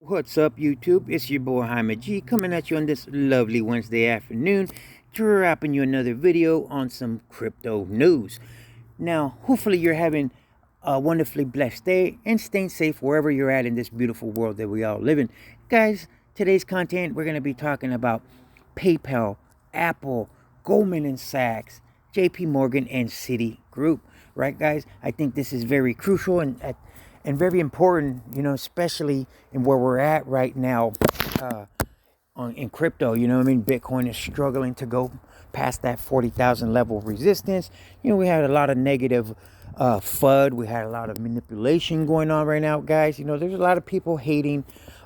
What's up, YouTube? It's your boy Jaime G coming at you on this lovely Wednesday afternoon, dropping you another video on some crypto news. Now, hopefully, you're having a wonderfully blessed day and staying safe wherever you're at in this beautiful world that we all live in. Guys, today's content we're going to be talking about PayPal, Apple, Goldman and Sachs, JPMorgan, and Citigroup. Right, guys? I think this is very crucial and very important, especially in where we're at right now in crypto. Bitcoin is struggling to go past that 40,000 level of resistance. We had a lot of negative FUD. We had a lot of manipulation going on right now, guys. There's a lot of people hating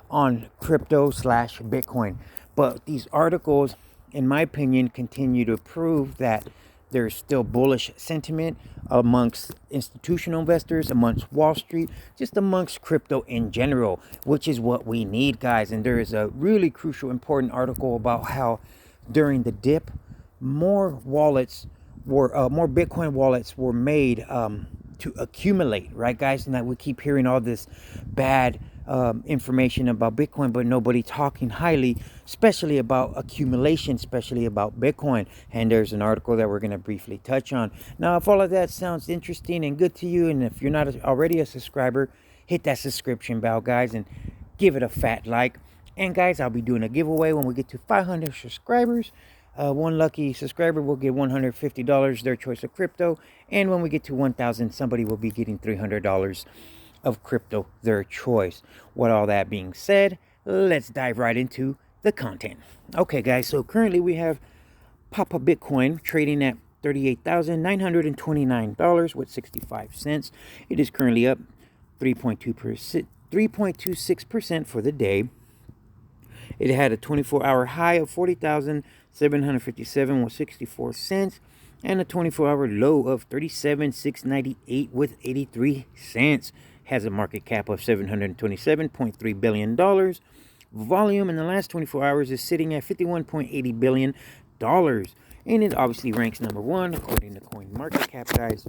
on crypto slash Bitcoin. But these articles, in my opinion, continue to prove that there's still bullish sentiment amongst institutional investors, amongst Wall Street, just amongst crypto in general, which is what we need, guys. And there is a really crucial, important article about how during the dip, more Bitcoin wallets were made to accumulate, right, guys? And that we keep hearing all this bad information about Bitcoin, but nobody talking highly, especially about accumulation, especially about Bitcoin. And there's an article that we're going to briefly touch on. Now, if all of that sounds interesting and good to you, and if you're not already a subscriber, hit that subscription bell, guys, and give it a fat like. And guys, I'll be doing a giveaway when we get to 500 subscribers. One lucky subscriber will get $150, their choice of crypto. And when we get to 1,000, somebody will be getting $300 of crypto, their choice. With all that being said, let's dive right into the content. Okay, guys, so currently we have Papa Bitcoin trading at $38,929 with 65 cents. It is currently up 3.26% for the day. It had a 24-hour high of 40,757 with 64 cents and a 24-hour low of 37,698 with 83 cents. Has a market cap of $727.3 billion. Volume in the last 24 hours is sitting at $51.80 billion. And it obviously ranks number one according to CoinMarketCap, guys.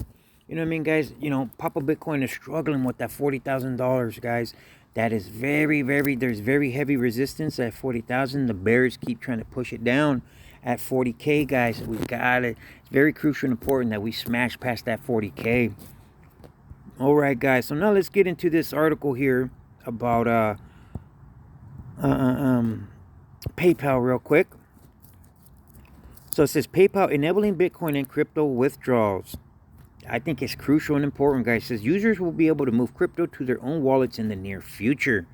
You know what I mean, guys? Papa Bitcoin is struggling with that $40,000, guys. That is there's very heavy resistance at 40,000. The bears keep trying to push it down at 40K, guys. We've got it. It's very crucial and important that we smash past that 40K. All right, guys. So now let's get into this article here about PayPal real quick. So it says PayPal enabling Bitcoin and crypto withdrawals. I think it's crucial and important, guys. It says users will be able to move crypto to their own wallets in the near future.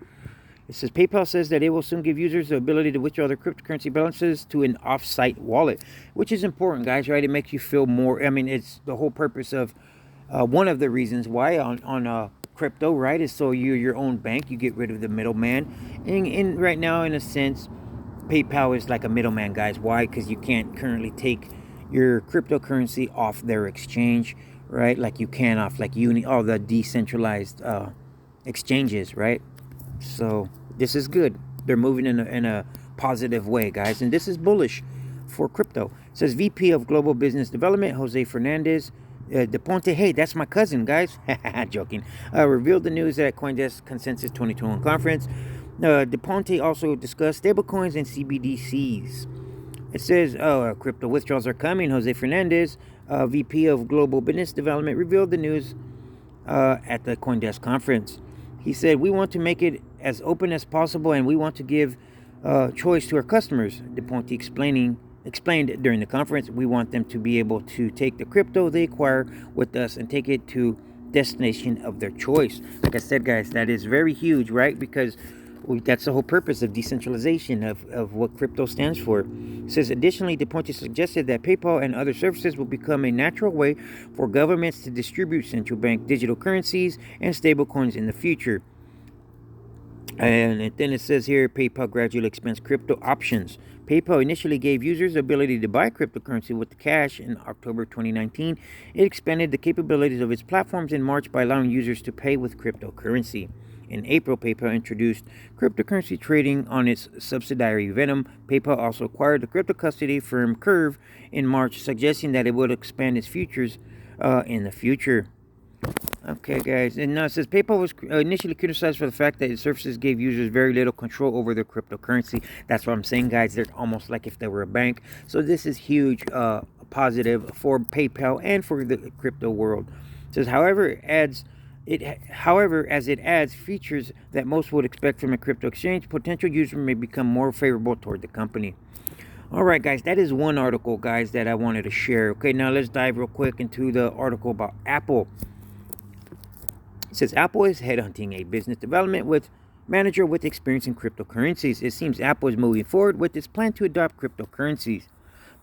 It says PayPal says that it will soon give users the ability to withdraw their cryptocurrency balances to an off-site wallet, which is important, guys, right? It makes you feel more, it's the whole purpose of one of the reasons why on crypto, right, is so you're your own bank. You get rid of the middleman. And right now, in a sense, PayPal is like a middleman, guys. Why? Because you can't currently take your cryptocurrency off their exchange, right? Like you can off like all the decentralized exchanges, right? So this is good. They're moving in a positive way, guys. And this is bullish for crypto. It says VP of Global Business Development, Jose Fernandez De Ponte, hey, that's my cousin, guys. Joking. Revealed the news at CoinDesk Consensus 2021 conference. De Ponte also discussed stablecoins and CBDCs. It says, crypto withdrawals are coming. Jose Fernandez, VP of Global Business Development, revealed the news at the CoinDesk conference. He said, we want to make it as open as possible, and we want to give choice to our customers. De Ponte explained during the conference, we want them to be able to take the crypto they acquire with us and take it to destination of their choice. Like I said, guys, that is very huge, right? Because that's the whole purpose of decentralization of what crypto stands for. It says, additionally, De Ponte suggested that PayPal and other services will become a natural way for governments to distribute central bank digital currencies and stablecoins in the future. And then it says here, PayPal gradually expands crypto options. PayPal initially gave users the ability to buy cryptocurrency with cash in October 2019. It expanded the capabilities of its platforms in March by allowing users to pay with cryptocurrency. In April, PayPal introduced cryptocurrency trading on its subsidiary Venom. PayPal also acquired the crypto custody firm Curve in March, suggesting that it would expand its features in the future. Okay, guys, and now it says PayPal was initially criticized for the fact that its services gave users very little control over their cryptocurrency. That's what I'm saying, guys. They're almost like if they were a bank. So this is huge, positive for PayPal and for the crypto world. It says, however, as it adds features that most would expect from a crypto exchange, potential users may become more favorable toward the company. All right, guys, that is one article, guys, that I wanted to share. Okay, now let's dive real quick into the article about Apple. It says Apple is headhunting a business development manager with experience in cryptocurrencies. It seems Apple is moving forward with its plan to adopt cryptocurrencies.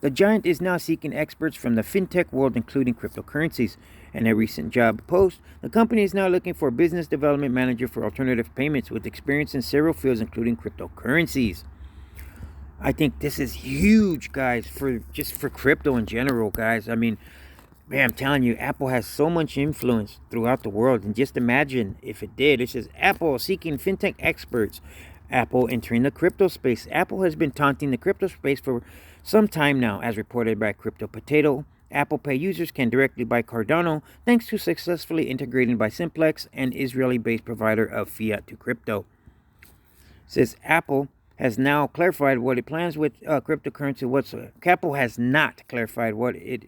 The giant is now seeking experts from the fintech world, including cryptocurrencies. In a recent job post, the company is now looking for a business development manager for alternative payments with experience in several fields, including cryptocurrencies. I think this is huge, guys, for crypto in general, guys. I mean, man, I'm telling you, Apple has so much influence throughout the world. And just imagine if it did. It says Apple seeking fintech experts. Apple entering the crypto space. Apple has been taunting the crypto space for some time now, as reported by Crypto Potato. Apple Pay users can directly buy Cardano thanks to successfully integrating by Simplex, an Israeli-based provider of fiat to crypto. It says Apple has now clarified what it plans with cryptocurrency whatsoever. Apple has not clarified what its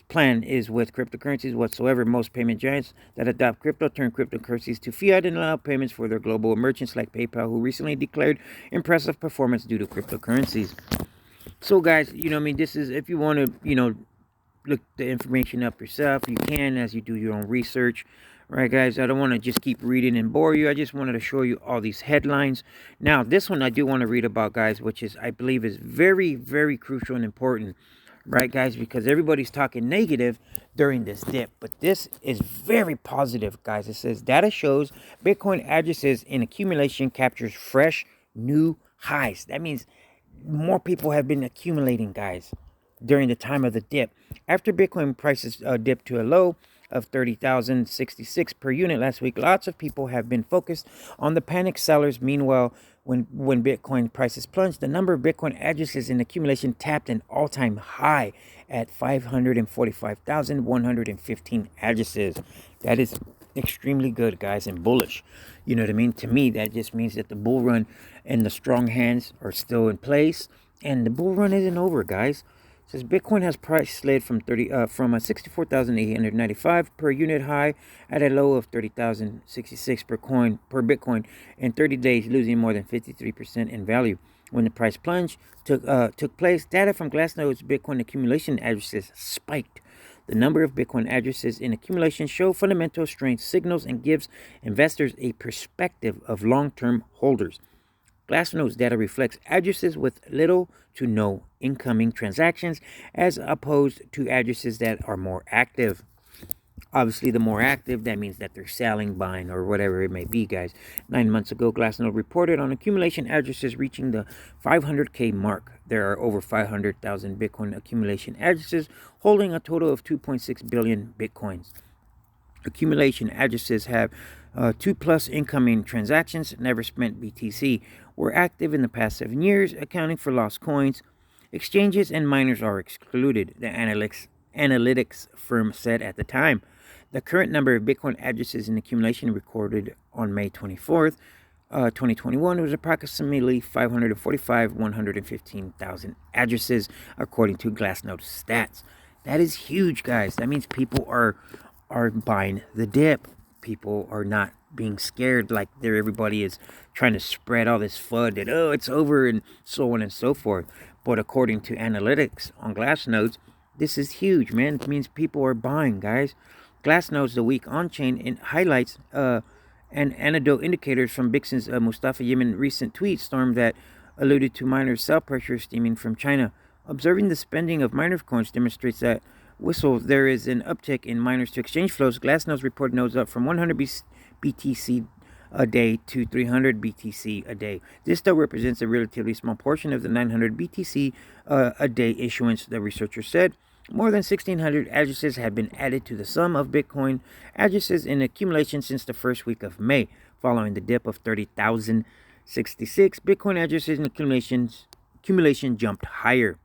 plan is with cryptocurrencies whatsoever. Most payment giants that adopt crypto turn cryptocurrencies to fiat and allow payments for their global merchants like PayPal, who recently declared impressive performance due to cryptocurrencies. So, guys, I mean, this is, if you want to, look the information up yourself, you can, as you do your own research. Right, guys, I don't want to just keep reading and bore you. I just wanted to show you all these headlines. Now, this one I do want to read about, guys, which is, I believe, is very, very crucial and important. Right, guys, because everybody's talking negative during this dip, but this is very positive, guys. It says data shows Bitcoin addresses in accumulation captures fresh new highs. That means more people have been accumulating, guys, during the time of the dip. After Bitcoin prices dipped to a low of 30,066 per unit last week, lots of people have been focused on the panic sellers. Meanwhile, when Bitcoin prices plunged, the number of Bitcoin addresses in accumulation tapped an all-time high at 545,115 addresses. That is extremely good, guys, and bullish. You know what I mean? To me, that just means that the bull run and the strong hands are still in place, and the bull run isn't over, guys. It says Bitcoin has price slid from 64,895 per unit high at a low of 30,066 per Bitcoin in 30 days, losing more than 53% in value. When the price plunge took place, data from Glassnode's Bitcoin accumulation addresses spiked. The number of Bitcoin addresses in accumulation show fundamental strength signals and gives investors a perspective of long-term holders. Glassnode's data reflects addresses with little to no incoming transactions as opposed to addresses that are more active. Obviously, the more active, that means that they're selling, buying, or whatever it may be, guys. 9 months ago, Glassnode reported on accumulation addresses reaching the 500K mark. There are over 500,000 Bitcoin accumulation addresses, holding a total of 2.6 billion Bitcoins. Accumulation addresses have 2+ incoming transactions, never spent BTC, were active in the past 7 years, accounting for lost coins. Exchanges and miners are excluded, the analytics firm said at the time. The current number of Bitcoin addresses in accumulation recorded on May 24th, 2021 was approximately 115,000 addresses, according to Glassnode stats. That is huge, guys. That means people are buying the dip. People are not being scared like everybody is trying to spread all this FUD that, oh, it's over and so on and so forth. But according to analytics on Glassnodes, this is huge, man. It means people are buying, guys. Glassnodes, the week on-chain, and highlights and anecdotal indicators from Bixen's Mustafa Yemen recent tweet storm that alluded to miner sell pressure stemming from China. Observing the spending of miner coins demonstrates that Wssup, there is an uptick in miners to exchange flows. Glassnode's report notes up from 100 BTC a day to 300 BTC a day. This still represents a relatively small portion of the 900 BTC a day issuance, the researcher said. More than 1,600 addresses have been added to the sum of Bitcoin addresses in accumulation since the first week of May, following the dip of 30,066. Bitcoin addresses in accumulation jumped higher.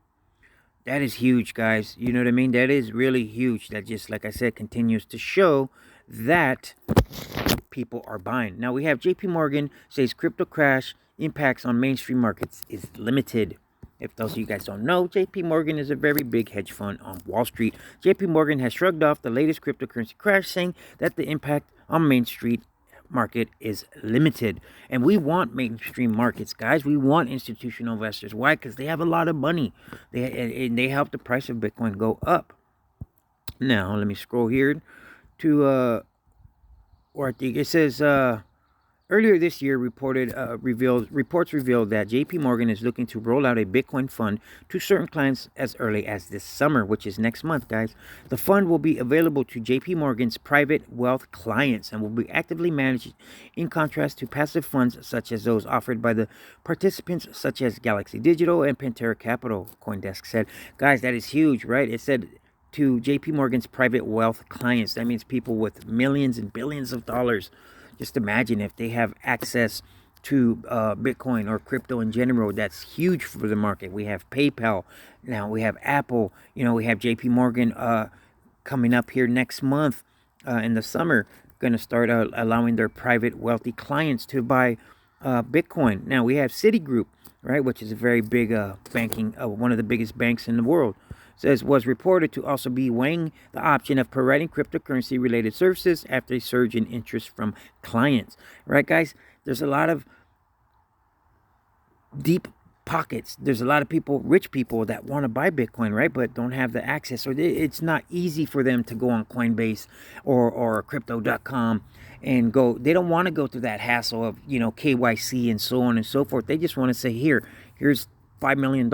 That is huge, guys. You know what I mean? That is really huge. That just, like I said, continues to show that people are buying. Now we have JPMorgan says crypto crash impacts on mainstream markets is limited. If those of you guys don't know, JPMorgan is a very big hedge fund on Wall Street. JPMorgan has shrugged off the latest cryptocurrency crash, saying that the impact on Main Street market is limited. And we want mainstream markets, guys. We want institutional investors. Why? Because they have a lot of money. They help the price of Bitcoin go up. Now, let me scroll here to or I think it says earlier this year reports revealed that JPMorgan is looking to roll out a Bitcoin fund to certain clients as early as this summer, which is next month, guys. The fund will be available to JPMorgan's private wealth clients and will be actively managed in contrast to passive funds such as those offered by the participants such as Galaxy Digital and Pantera Capital, CoinDesk said. Guys, that is huge, right? It said to JPMorgan's private wealth clients. That means people with millions and billions of dollars. Just imagine if they have access to Bitcoin or crypto in general. That's huge for the market. We have PayPal. Now we have Apple. We have JPMorgan coming up here next month in the summer. Going to start allowing their private wealthy clients to buy Bitcoin. Now we have Citigroup, right, which is a very big banking, one of the biggest banks in the world. Says was reported to also be weighing the option of providing cryptocurrency related services after a surge in interest from clients. Right, guys? There's a lot of deep pockets. There's a lot of people, rich people, that want to buy Bitcoin, right, but don't have the access, or it's not easy for them to go on Coinbase or crypto.com and go. They don't want to go through that hassle of KYC and so on and so forth. They just want to say, here's $5 million.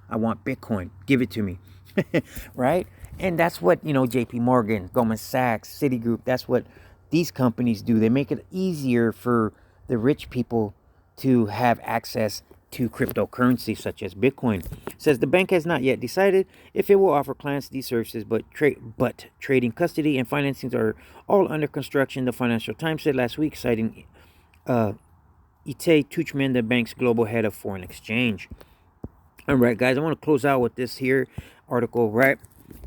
I want Bitcoin. Give it to me. Right? And that's what, JPMorgan, Goldman Sachs, Citigroup, that's what these companies do. They make it easier for the rich people to have access to cryptocurrency such as Bitcoin. It says the bank has not yet decided if it will offer clients these services, but trading, custody, and financings are all under construction, the Financial Times said last week, citing A.T.H, the bank's global head of foreign exchange. All right, guys, I want to close out with this here article, right?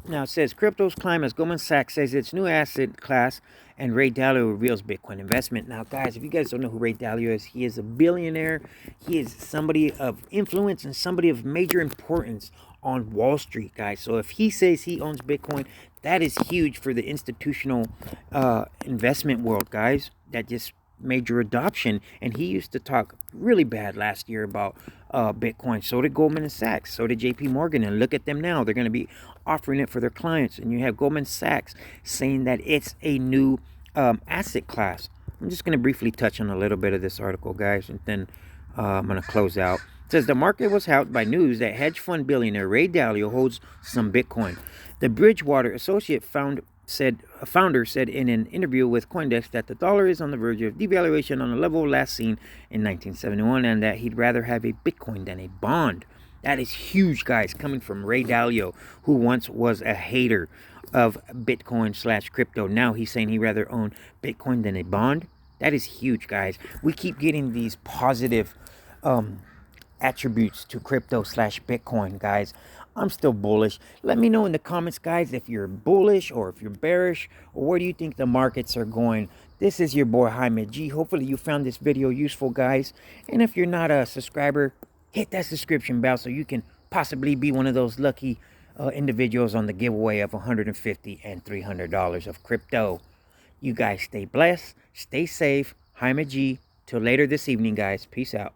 Now it says cryptos climb as Goldman Sachs says its new asset class, and Ray Dalio reveals Bitcoin investment. Now, guys, if you guys don't know who Ray Dalio is, he is a billionaire. He is somebody of influence and somebody of major importance on Wall Street, guys. So if he says he owns Bitcoin, that is huge for the institutional investment world, guys. That just major adoption. And he used to talk really bad last year about Bitcoin. So did Goldman and Sachs. So did JPMorgan. And look at them now. They're going to be offering it for their clients. And you have Goldman Sachs saying that it's a new asset class. I'm just going to briefly touch on a little bit of this article, guys, and then I'm going to close out. It says the market was helped by news that hedge fund billionaire Ray Dalio holds some Bitcoin. The Bridgewater associate founder said in an interview with CoinDesk that the dollar is on the verge of devaluation on a level last seen in 1971, and that he'd rather have a Bitcoin than a bond. That is huge, guys, coming from Ray Dalio, who once was a hater of Bitcoin/crypto. Now he's saying he'd rather own Bitcoin than a bond. That is huge, guys. We keep getting these positive attributes to crypto/Bitcoin, guys. I'm still bullish. Let me know in the comments, guys, if you're bullish or if you're bearish, or where do you think the markets are going. This is your boy Jaime G. Hopefully you found this video useful, guys. And if you're not a subscriber, hit that subscription bell so you can possibly be one of those lucky individuals on the giveaway of $150 and $300 of crypto. You guys stay blessed, stay safe. Jaime G. Till later this evening, guys. Peace out.